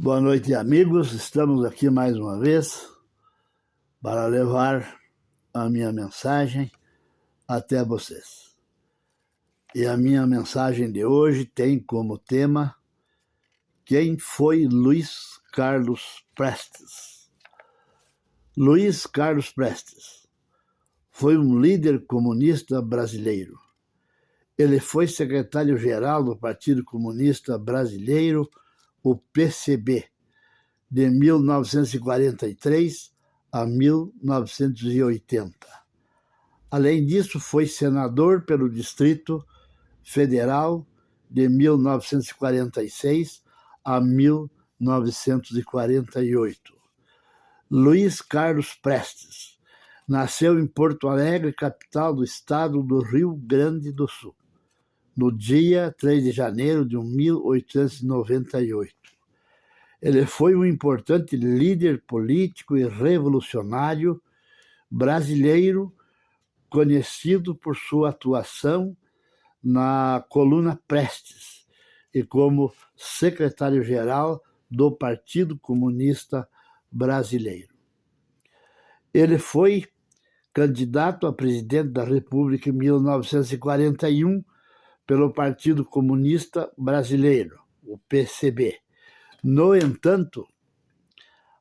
Boa noite, amigos. Estamos aqui mais uma vez para levar a minha mensagem até vocês. E a minha mensagem de hoje tem como tema: quem foi Luiz Carlos Prestes? Luiz Carlos Prestes foi um líder comunista brasileiro. Ele foi secretário-geral do Partido Comunista Brasileiro, o PCB, de 1943 a 1980. Além disso, foi senador pelo Distrito Federal de 1946 a 1948. Luiz Carlos Prestes nasceu em Porto Alegre, capital do estado do Rio Grande do Sul, no dia 3 de janeiro de 1898. Ele foi um importante líder político e revolucionário brasileiro, conhecido por sua atuação na coluna Prestes e como secretário-geral do Partido Comunista Brasileiro. Ele foi candidato a presidente da República em 1941 pelo Partido Comunista Brasileiro, o PCB. No entanto,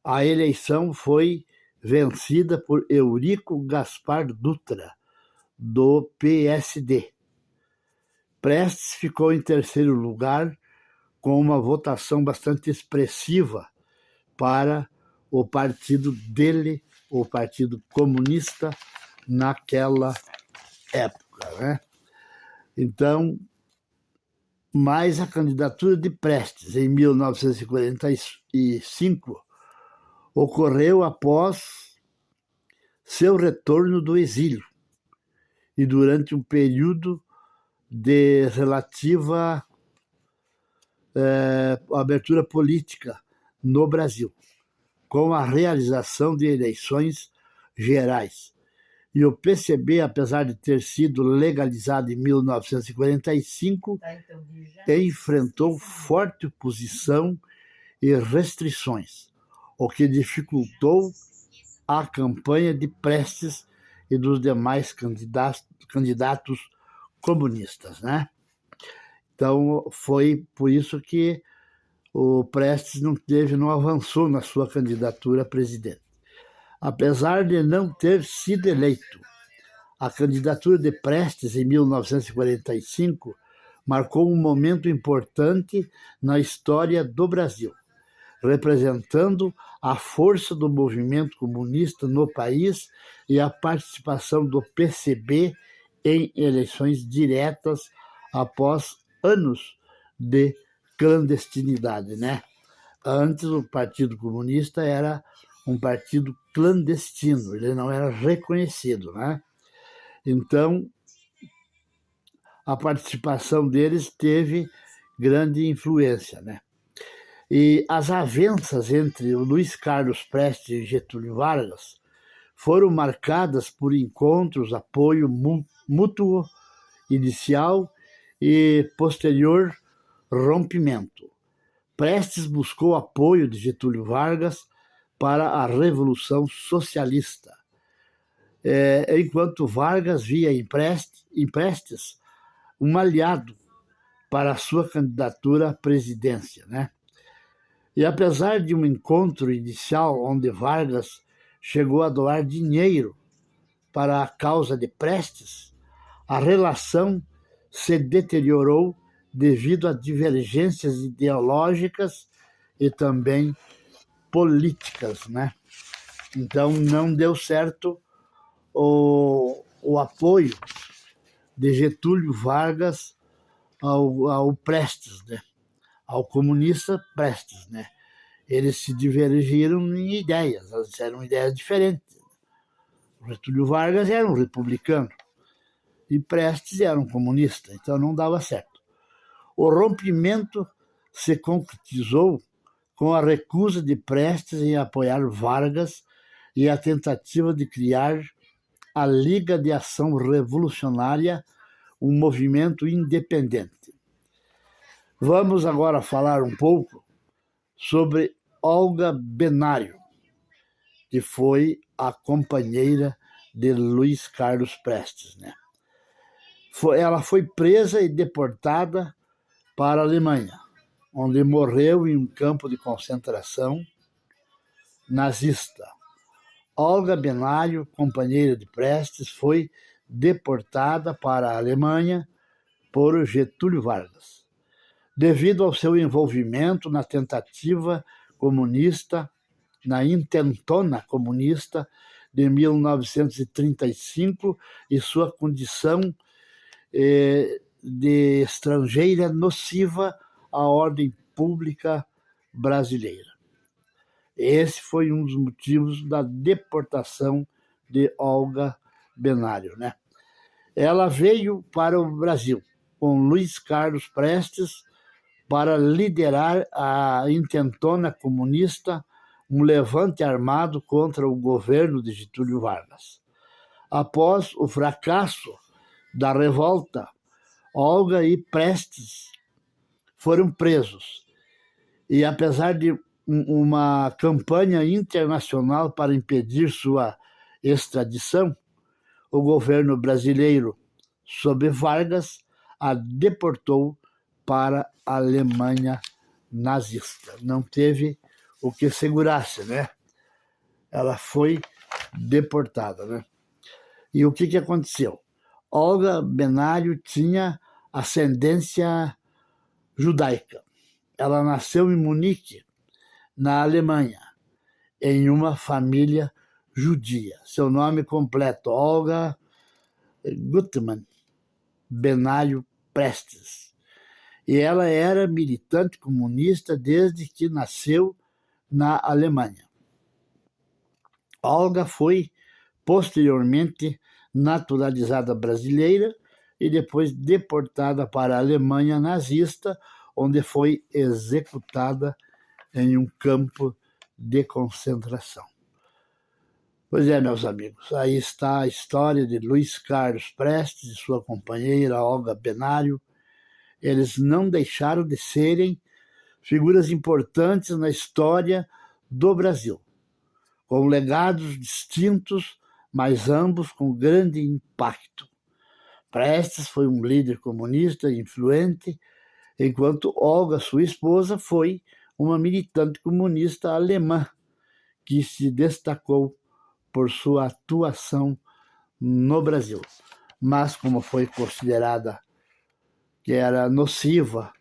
a eleição foi vencida por Eurico Gaspar Dutra, do PSD. Prestes ficou em terceiro lugar, com uma votação bastante expressiva para o partido dele, o Partido Comunista, naquela época, né? Então, mas a candidatura de Prestes em 1945 ocorreu após seu retorno do exílio e durante um período de relativa abertura política no Brasil, com a realização de eleições gerais. E o PCB, apesar de ter sido legalizado em 1945, enfrentou forte oposição e restrições, o que dificultou a campanha de Prestes e dos demais candidatos comunistas, né? Então, foi por isso que o Prestes não avançou na sua candidatura a presidente. Apesar de não ter sido eleito, a candidatura de Prestes em 1945 marcou um momento importante na história do Brasil, representando a força do movimento comunista no país e a participação do PCB em eleições diretas após anos de clandestinidade, né? Antes, o Partido Comunista era um partido clandestino, ele não era reconhecido, né? Então, a participação deles teve grande influência, né? E as avanças entre o Luiz Carlos Prestes e Getúlio Vargas foram marcadas por encontros, apoio mútuo inicial e posterior rompimento. Prestes buscou apoio de Getúlio Vargas para a Revolução Socialista, enquanto Vargas via em Prestes um aliado para a sua candidatura à presidência, né? E apesar de um encontro inicial onde Vargas chegou a doar dinheiro para a causa de Prestes, a relação se deteriorou devido a divergências ideológicas e também políticas, né? Então, não deu certo o apoio de Getúlio Vargas ao Prestes, né? Ao comunista Prestes, né? Eles se divergiram em ideias, eram ideias diferentes. O Getúlio Vargas era um republicano e Prestes era um comunista, então não dava certo. O rompimento se concretizou com a recusa de Prestes em apoiar Vargas e a tentativa de criar a Liga de Ação Revolucionária, um movimento independente. Vamos agora falar um pouco sobre Olga Benário, que foi a companheira de Luiz Carlos Prestes, né? Ela foi presa e deportada para a Alemanha, onde morreu em um campo de concentração nazista. Olga Benário, companheira de Prestes, foi deportada para a Alemanha por Getúlio Vargas, devido ao seu envolvimento na tentativa comunista, na intentona comunista de 1935 e sua condição de estrangeira nociva à ordem pública brasileira. Esse foi um dos motivos da deportação de Olga Benário, né? Ela veio para o Brasil com Luiz Carlos Prestes para liderar a intentona comunista, um levante armado contra o governo de Getúlio Vargas. Após o fracasso da revolta, Olga e Prestes foram presos. E apesar de uma campanha internacional para impedir sua extradição, o governo brasileiro, sob Vargas, a deportou para a Alemanha nazista. Não teve o que segurasse, né? Ela foi deportada, né? E o que aconteceu? Olga Benário tinha ascendência judaica. Ela nasceu em Munique, na Alemanha, em uma família judia. Seu nome completo, Olga Gutmann Benário Prestes. E ela era militante comunista desde que nasceu na Alemanha. Olga foi posteriormente naturalizada brasileira e depois deportada para a Alemanha nazista, onde foi executada em um campo de concentração. Pois é, meus amigos, aí está a história de Luiz Carlos Prestes e sua companheira Olga Benário. Eles não deixaram de serem figuras importantes na história do Brasil, com legados distintos, mas ambos com grande impacto. Prestes foi um líder comunista influente, enquanto Olga, sua esposa, foi uma militante comunista alemã que se destacou por sua atuação no Brasil. Mas, como foi considerada que era nociva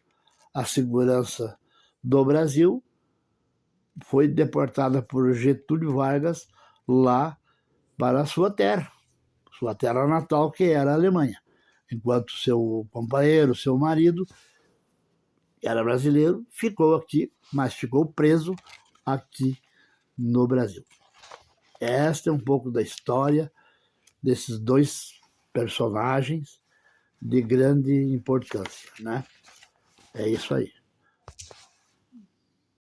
à segurança do Brasil, foi deportada por Getúlio Vargas lá para a sua terra natal, que era a Alemanha, enquanto seu companheiro, seu marido, era brasileiro, ficou aqui, mas ficou preso aqui no Brasil. Esta é um pouco da história desses dois personagens de grande importância, né? É isso aí.